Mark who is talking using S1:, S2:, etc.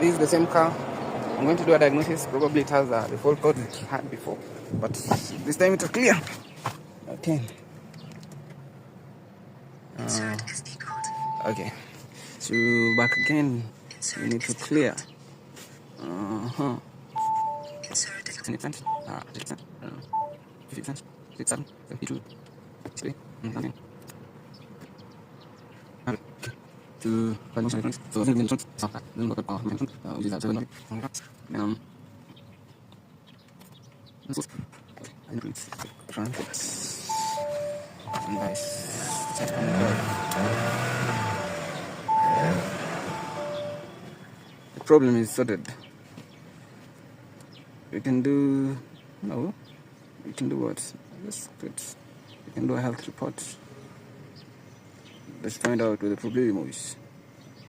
S1: This is the same car. I'm going to do a diagnosis. Probably it has the fault code it had before, but this time it's clear. Okay. Okay. So back again. We need to clear. Any cents? 50 cents. 50 cents. 6, 7, 72. 3. Okay. To diagnosis. So then the then look at power mentioned. Which is at 7. Nice. The problem is sorted. We can do we can do what? That's good. We can do a health report. Let's find out where the problem is.